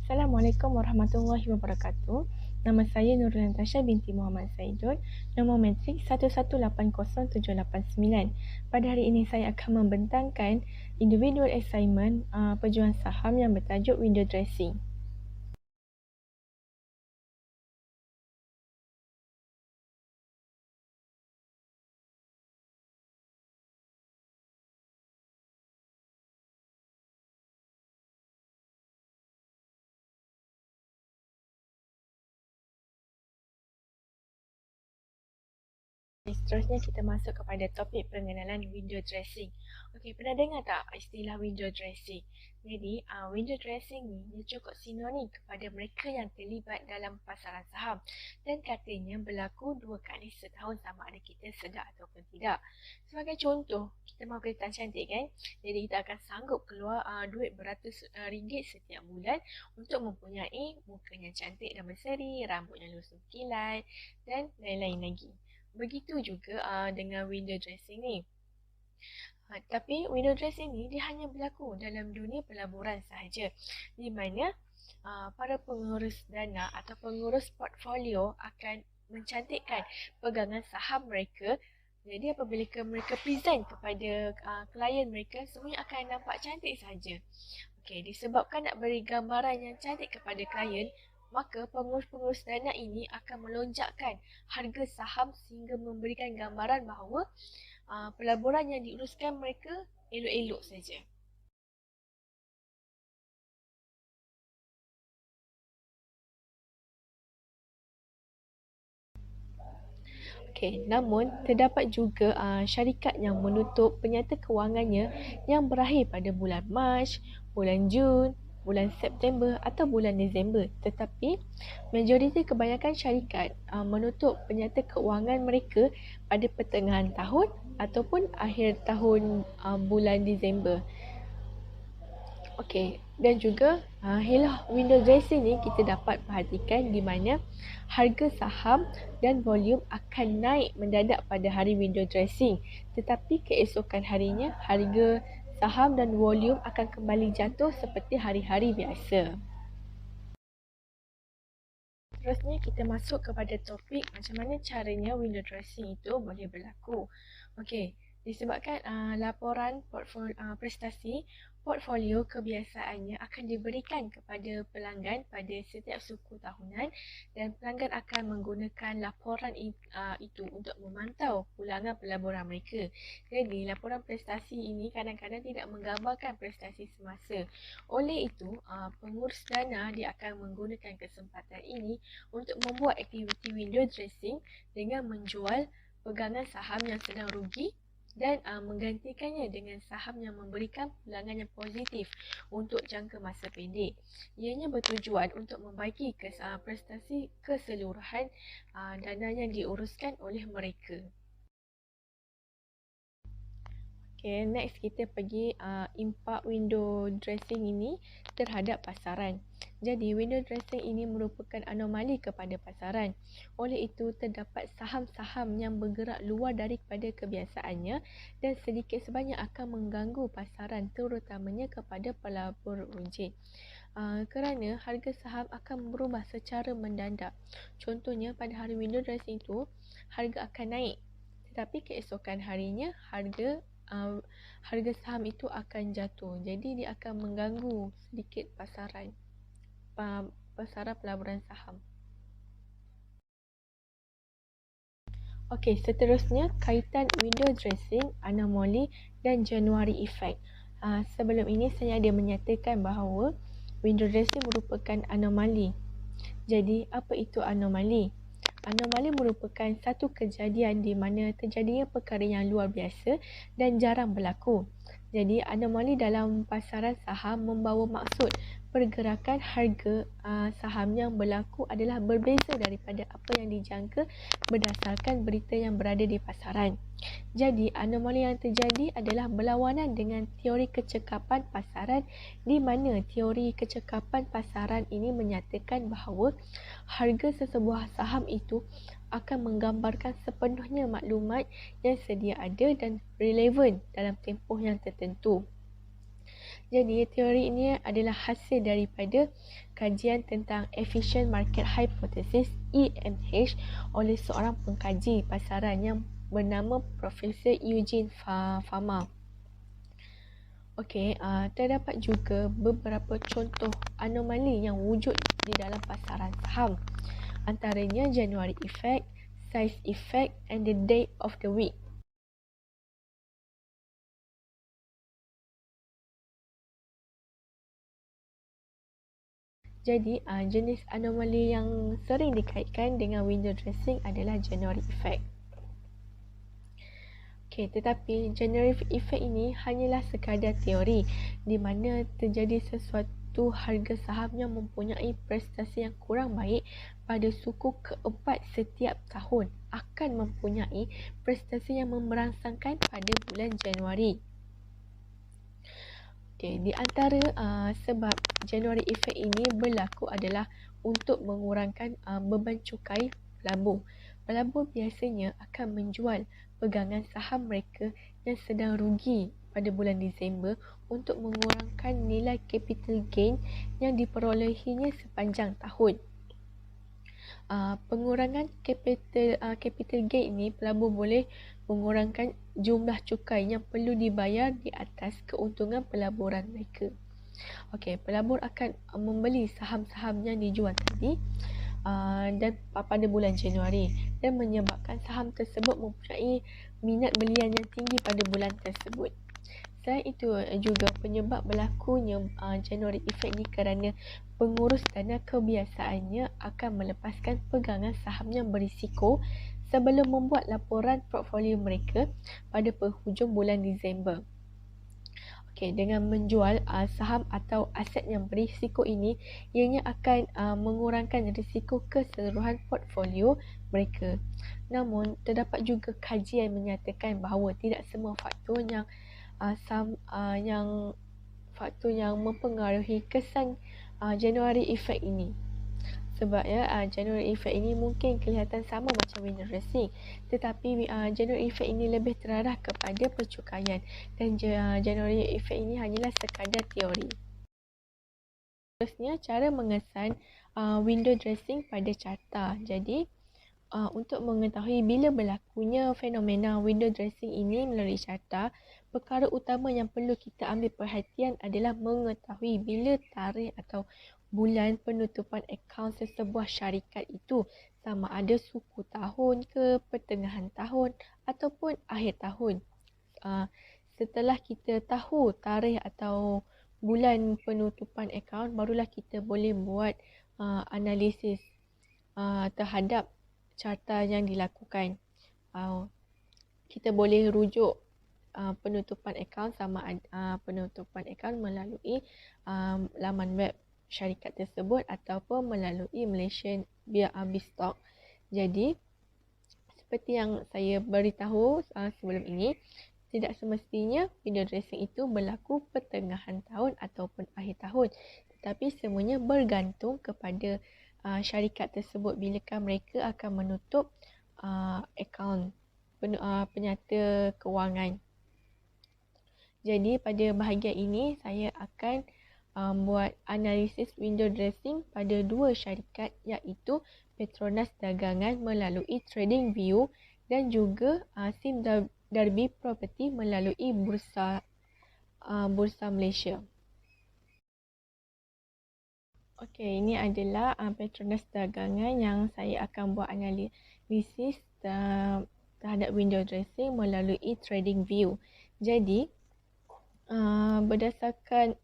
Assalamualaikum warahmatullahi wabarakatuh. Nama saya Nurul Natasha binti Muhammad Saidun, nombor metrik 1180789. Pada hari ini saya akan membentangkan individual assignment pejuang saham yang bertajuk window dressing. Seterusnya kita masuk kepada topik pengenalan window dressing. Okey, pernah dengar tak istilah window dressing? Jadi, window dressing ni dia cukup sinonim kepada mereka yang terlibat dalam pasaran saham dan katanya berlaku 2 kali setahun sama ada kita sedar ataupun tidak. Sebagai contoh, kita mahu kelihatan cantik kan? Jadi kita akan sanggup keluar duit beratus ringgit setiap bulan untuk mempunyai muka yang cantik dan berseri, rambut yang lusuh kilat dan lain-lain lagi. Begitu juga dengan window dressing ni. Tapi window dressing ni dia hanya berlaku dalam dunia pelaburan sahaja, di mana para pengurus dana atau pengurus portfolio akan mencantikkan pegangan saham mereka. Jadi apabila mereka present kepada klien mereka, semuanya akan nampak cantik saja. Okey, disebabkan nak beri gambaran yang cantik kepada klien, maka pengurus-pengurus dana ini akan melonjakkan harga saham sehingga memberikan gambaran bahawa pelaburan yang diuruskan mereka elok-elok saja. Okey, namun terdapat juga syarikat yang menutup penyata kewangannya yang berakhir pada bulan Mac, bulan Jun, bulan September atau bulan Disember. Tetapi majoriti kebanyakan syarikat menutup penyata kewangan mereka pada pertengahan tahun ataupun akhir tahun bulan Disember. Okey, dan juga hilah window dressing ni kita dapat perhatikan di mana harga saham dan volume akan naik mendadak pada hari window dressing, tetapi keesokan harinya harga saham dan volume akan kembali jatuh seperti hari-hari biasa. Seterusnya kita masuk kepada topik macam mana caranya window dressing itu boleh berlaku. Okey, disebabkan laporan prestasi portfolio kebiasaannya akan diberikan kepada pelanggan pada setiap suku tahunan dan pelanggan akan menggunakan laporan itu untuk memantau ulangan pelaburan mereka. Jadi, laporan prestasi ini kadang-kadang tidak menggambarkan prestasi semasa. Oleh itu, pengurus dana dia akan menggunakan kesempatan ini untuk membuat aktiviti window dressing dengan menjual pegangan saham yang sedang rugi dan menggantikannya dengan saham yang memberikan pulangan yang positif untuk jangka masa pendek. Ianya bertujuan untuk membaiki prestasi keseluruhan dana yang diuruskan oleh mereka. Okay, next kita pergi impak window dressing ini terhadap pasaran. Jadi, window dressing ini merupakan anomali kepada pasaran. Oleh itu, terdapat saham-saham yang bergerak luar daripada kebiasaannya dan sedikit sebanyak akan mengganggu pasaran, terutamanya kepada pelabur runcit. Kerana harga saham akan berubah secara mendadak. Contohnya, pada hari window dressing itu, harga akan naik. Tetapi keesokan harinya, harga saham itu akan jatuh. Jadi dia akan mengganggu sedikit pasaran pelaburan saham. Okey, seterusnya kaitan window dressing, anomali dan January effect. Sebelum ini saya ada menyatakan bahawa window dressing merupakan anomali. Jadi apa itu anomali? Anomali merupakan satu kejadian di mana terjadinya perkara yang luar biasa dan jarang berlaku. Jadi, anomali dalam pasaran saham membawa maksud pergerakan harga saham yang berlaku adalah berbeza daripada apa yang dijangka berdasarkan berita yang berada di pasaran. Jadi, anomali yang terjadi adalah berlawanan dengan teori kecekapan pasaran, di mana teori kecekapan pasaran ini menyatakan bahawa harga sesebuah saham itu akan menggambarkan sepenuhnya maklumat yang sedia ada dan relevan dalam tempoh yang tertentu. Jadi, teori ini adalah hasil daripada kajian tentang Efficient Market Hypothesis (EMH) oleh seorang pengkaji pasaran yang bernama Profesor Eugene Fama. Okey, terdapat juga beberapa contoh anomali yang wujud di dalam pasaran saham. Antaranya January Effect, Size Effect and the Day of the Week. Jadi, jenis anomali yang sering dikaitkan dengan window dressing adalah January Effect. Okey, tetapi January Effect ini hanyalah sekadar teori di mana terjadi sesuatu harga saham yang mempunyai prestasi yang kurang baik pada suku keempat setiap tahun akan mempunyai prestasi yang memberangsangkan pada bulan Januari. Okey, di antara sebab January Effect ini berlaku adalah untuk mengurangkan beban cukai pelabur. Pelabur biasanya akan menjual pegangan saham mereka yang sedang rugi pada bulan Disember untuk mengurangkan nilai capital gain yang diperolehinya sepanjang tahun. Pengurangan capital gain ini, pelabur boleh mengurangkan jumlah cukai yang perlu dibayar di atas keuntungan pelaburan mereka. Okey, pelabur akan membeli saham-saham yang dijual tadi dan pada bulan Januari dan menyebabkan saham tersebut mempunyai minat belian yang tinggi pada bulan tersebut. Selain itu juga penyebab berlakunya January Effect ni kerana pengurus dana kebiasaannya akan melepaskan pegangan saham yang berisiko sebelum membuat laporan portfolio mereka pada penghujung bulan Disember. Okey, dengan menjual saham atau aset yang berisiko ini, ianya akan mengurangkan risiko keseluruhan portfolio mereka. Namun, terdapat juga kajian menyatakan bahawa tidak semua faktor yang mempengaruhi kesan January Effect ini. Sebab January Effect ini mungkin kelihatan sama macam window dressing, tetapi January Effect ini lebih terarah kepada percukaian dan January Effect ini hanyalah sekadar teori. Seterusnya, cara mengesan window dressing pada carta. Jadi, untuk mengetahui bila berlakunya fenomena window dressing ini melalui carta, perkara utama yang perlu kita ambil perhatian adalah mengetahui bila tarikh atau bulan penutupan akaun sesebuah syarikat itu, sama ada suku tahun ke, pertengahan tahun ataupun akhir tahun. Setelah kita tahu tarikh atau bulan penutupan akaun, barulah kita boleh buat analisis terhadap carta yang dilakukan. Kita boleh rujuk penutupan akaun penutupan akaun melalui laman web syarikat tersebut ataupun melalui Malaysian BStock. Jadi, seperti yang saya beritahu sebelum ini, tidak semestinya window dressing itu berlaku pertengahan tahun ataupun akhir tahun, tetapi semuanya bergantung kepada syarikat tersebut bilakah mereka akan menutup akaun penyata kewangan. Jadi pada bahagian ini saya akan buat analisis window dressing pada dua syarikat, iaitu Petronas Dagangan melalui TradingView dan juga Sim Darby Property melalui Bursa Malaysia. Okey, ini adalah Petronas Dagangan yang saya akan buat analisis terhadap window dressing melalui TradingView. Jadi, berdasarkan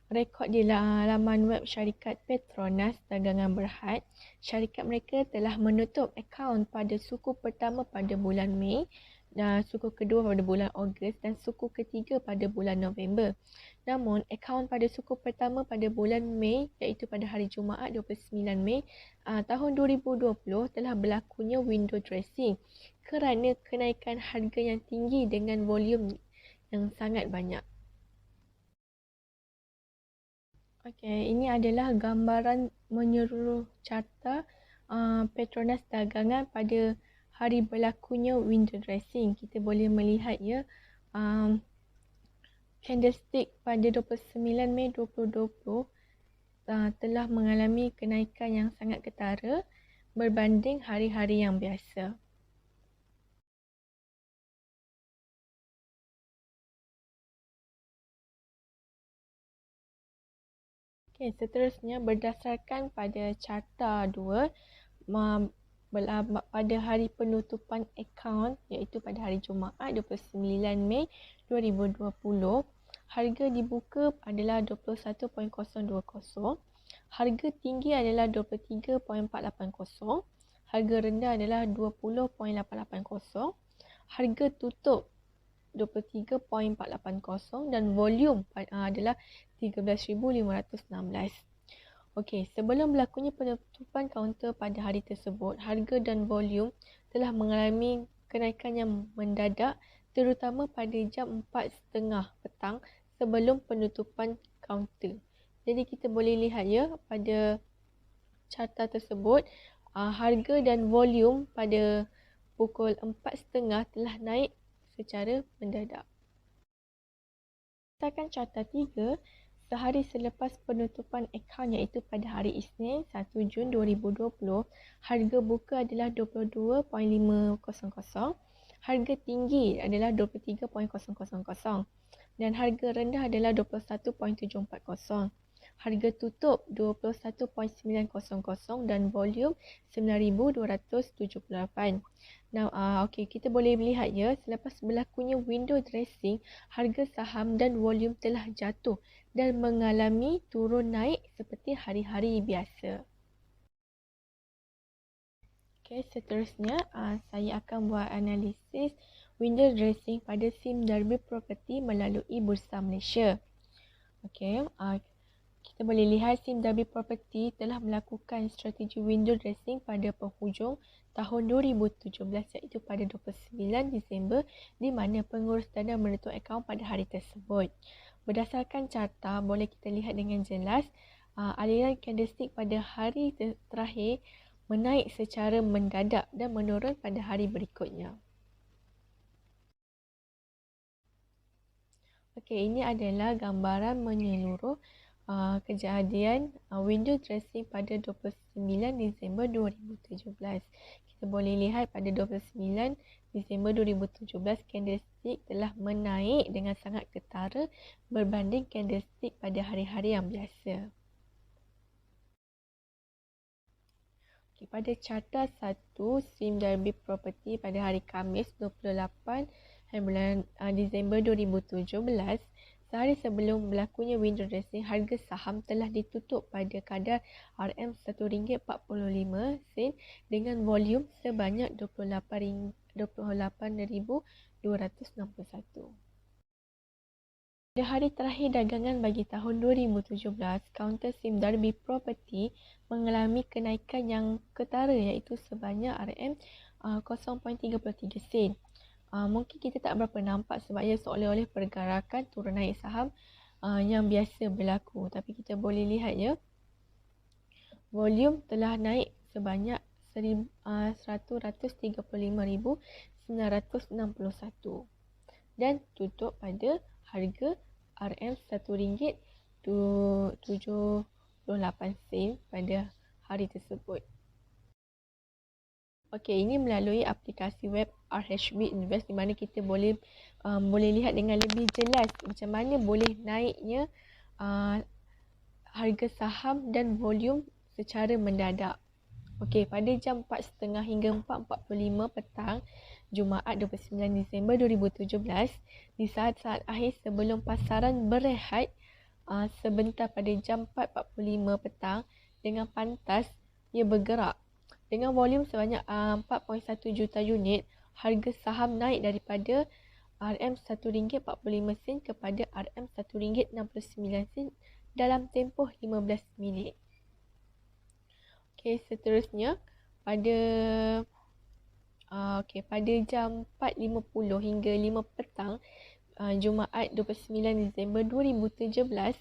rekod di laman web syarikat Petronas Dagangan Berhad, syarikat mereka telah menutup akaun pada suku pertama pada bulan Mei, dan suku kedua pada bulan Ogos dan suku ketiga pada bulan November. Namun, akaun pada suku pertama pada bulan Mei, iaitu pada hari Jumaat 29 Mei tahun 2020 telah berlakunya window dressing kerana kenaikan harga yang tinggi dengan volume yang sangat banyak. Okey, ini adalah gambaran menyeluruh carta Petronas Dagangan pada hari berlakunya window dressing. Kita boleh melihat candlestick pada 29 Mei 2020 telah mengalami kenaikan yang sangat ketara berbanding hari-hari yang biasa. Okay, seterusnya berdasarkan pada carta 2, pada hari penutupan akaun iaitu pada hari Jumaat 29 Mei 2020, harga dibuka adalah 21.020, harga tinggi adalah 23.480, harga rendah adalah 20.880, harga tutup 23.480 dan volume adalah 13,516. Okey, sebelum berlakunya penutupan kaunter pada hari tersebut, harga dan volume telah mengalami kenaikan yang mendadak, terutama pada jam 4.30 petang sebelum penutupan kaunter. Jadi kita boleh lihat ya pada carta tersebut, harga dan volume pada pukul 4.30 telah naik secara mendadak. Berdasarkan carta 3, sehari selepas penutupan akaun iaitu pada hari Isnin 1 Jun 2020, harga buka adalah 22.500, harga tinggi adalah 23.000 dan harga rendah adalah 21.740. Harga tutup 21.900 dan volume 9,278. Now, okey, kita boleh melihat ya, selepas berlakunya window dressing, harga saham dan volume telah jatuh dan mengalami turun naik seperti hari-hari biasa. Okey, seterusnya saya akan buat analisis window dressing pada SIM Derby Property melalui Bursa Malaysia. Okey, kita boleh lihat SIM Derby Property telah melakukan strategi window dressing pada penghujung tahun 2017 iaitu pada 29 Disember di mana pengurus dana menutup akaun pada hari tersebut. Berdasarkan carta boleh kita lihat dengan jelas aliran candlestick pada hari terakhir menaik secara mendadak dan menurun pada hari berikutnya. Okey, ini adalah gambaran menyeluruh kejadian window dressing pada 29 Disember 2017. Kita boleh lihat pada 29 Disember 2017 candlestick telah menaik dengan sangat ketara berbanding candlestick pada hari-hari yang biasa. Okay, pada carta 1 SIM Derby Property pada hari Khamis 28 bulan Disember 2017, sehari sebelum berlakunya window dressing, harga saham telah ditutup pada kadar RM1.45 dengan volume sebanyak 28,261. Pada hari terakhir dagangan bagi tahun 2017, kaunter SIM Derby Property mengalami kenaikan yang ketara iaitu sebanyak RM0.33. Mungkin kita tak berapa nampak sebab ia seolah-olah pergerakan turun naik saham yang biasa berlaku. Tapi kita boleh lihat ya, volume telah naik sebanyak 135,961 dan tutup pada harga RM1.78 pada hari tersebut. Okey, ini melalui aplikasi web RHB Invest di mana kita boleh lihat dengan lebih jelas macam mana boleh naiknya harga saham dan volume secara mendadak. Okey, pada jam 4.30 hingga 4.45 petang Jumaat 29 Disember 2017, di saat-saat akhir sebelum pasaran berehat sebentar pada jam 4.45 petang, dengan pantas ia bergerak. Dengan volume sebanyak 4.1 juta unit, harga saham naik daripada RM1.45 kepada RM1.69 dalam tempoh 15 minit. Okey, seterusnya pada jam 4.50 hingga 5 petang Jumaat 29 Disember 2017, 10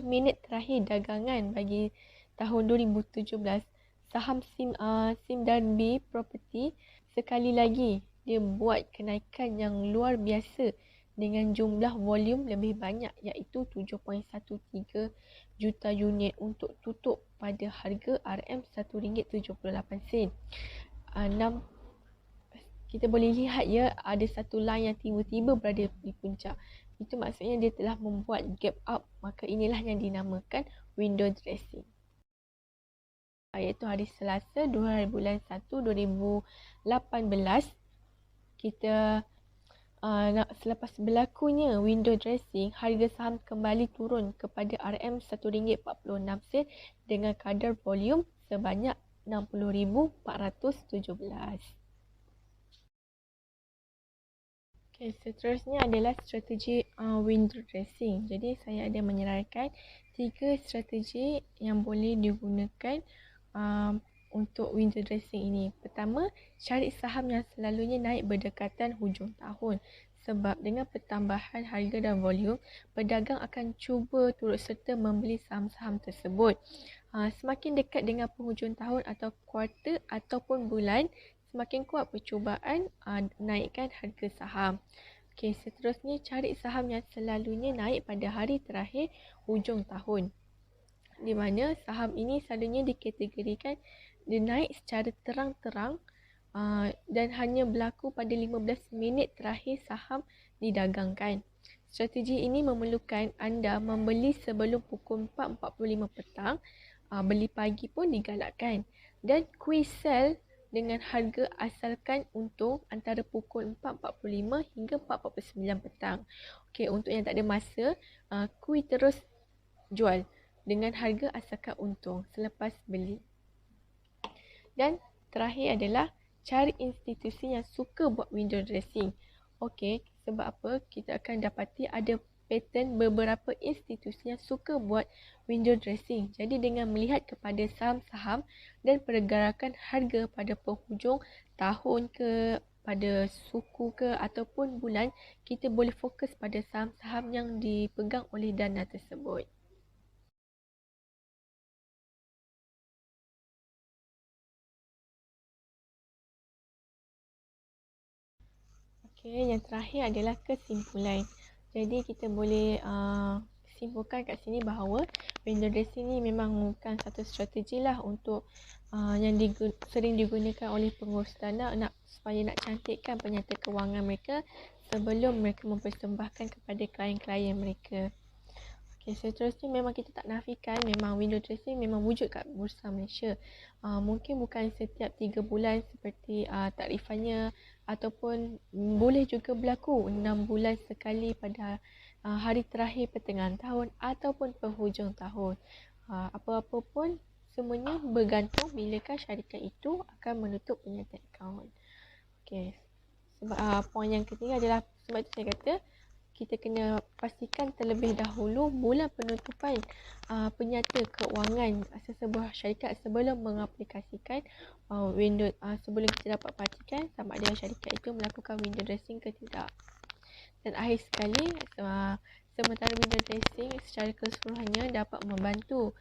minit terakhir dagangan bagi tahun 2017, saham SIM Derby Property sekali lagi dia buat kenaikan yang luar biasa dengan jumlah volume lebih banyak iaitu 7.13 juta unit untuk tutup pada harga RM1.78. 6 kita boleh lihat ada satu line yang tiba-tiba berada di puncak. Itu maksudnya dia telah membuat gap up, maka inilah yang dinamakan window dressing. Iaitu hari Selasa 2 bulan 1 2018 kita selepas berlakunya window dressing, harga saham kembali turun kepada RM1.46 dengan kadar volume sebanyak 60,417. Okay, seterusnya adalah strategi window dressing. Jadi saya ada menyerahkan 3 strategi yang boleh digunakan untuk window dressing ini. Pertama, cari saham yang selalunya naik berdekatan hujung tahun. Sebab dengan pertambahan harga dan volume, pedagang akan cuba turut serta membeli saham-saham tersebut. Semakin dekat dengan penghujung tahun atau kuartal ataupun bulan, semakin kuat percubaan naikkan harga saham. Okey, seterusnya cari saham yang selalunya naik pada hari terakhir hujung tahun. Di mana saham ini selalunya dikategorikan dia naik secara terang-terang dan hanya berlaku pada 15 minit terakhir saham didagangkan. Strategi ini memerlukan anda membeli sebelum pukul 4.45 petang, beli pagi pun digalakkan, dan quick sell dengan harga asalkan untung antara pukul 4.45 hingga 4.49 petang. Okey, untuk yang tak ada masa, quick terus jual dengan harga asalkan untung selepas beli. Dan terakhir adalah cari institusi yang suka buat window dressing. Okey, sebab apa? Kita akan dapati ada pattern beberapa institusi yang suka buat window dressing. Jadi dengan melihat kepada saham-saham dan pergerakan harga pada penghujung tahun ke, pada suku ke ataupun bulan, kita boleh fokus pada saham-saham yang dipegang oleh dana tersebut. Okey, yang terakhir adalah kesimpulan. Jadi kita boleh simpulkan kat sini bahawa window dressing ni memang bukan satu strategi lah untuk yang sering digunakan oleh pengurus dana supaya nak cantikkan penyata kewangan mereka sebelum mereka mempersembahkan kepada klien-klien mereka. Okay, seterusnya memang kita tak nafikan memang window dressing memang wujud kat Bursa Malaysia. Mungkin bukan setiap 3 bulan seperti taklifannya ataupun boleh juga berlaku 6 bulan sekali pada hari terakhir pertengahan tahun ataupun penghujung tahun. Apa-apa pun semuanya bergantung bilakah syarikat itu akan menutup penyertaan akaun. Okay. Sebab poin yang ketiga adalah sebab itu saya kata kita kena pastikan terlebih dahulu bulan penutupan penyata keuangan sesebuah syarikat sebelum mengaplikasikan window, sebelum kita dapat pastikan sama ada syarikat itu melakukan window dressing ke tidak. Dan akhir sekali, sementara window dressing secara keseluruhannya dapat membantu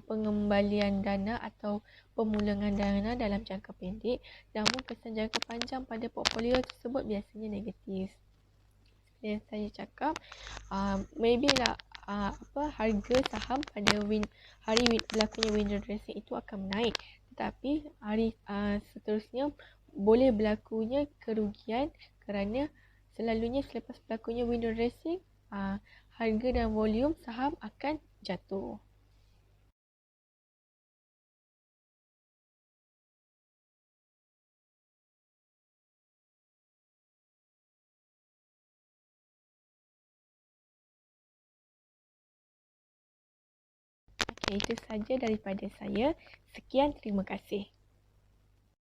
pengembalian dana atau pemulangan dana dalam jangka pendek, namun kesan jangka panjang pada portfolio tersebut biasanya negatif. Yang saya cakap, maybe lah harga saham pada hari berlakunya window dressing itu akan menaik, tetapi hari seterusnya boleh berlakunya kerugian kerana selalunya selepas berlakunya window dressing, harga dan volume saham akan jatuh. Itu saja daripada saya. Sekian, terima kasih.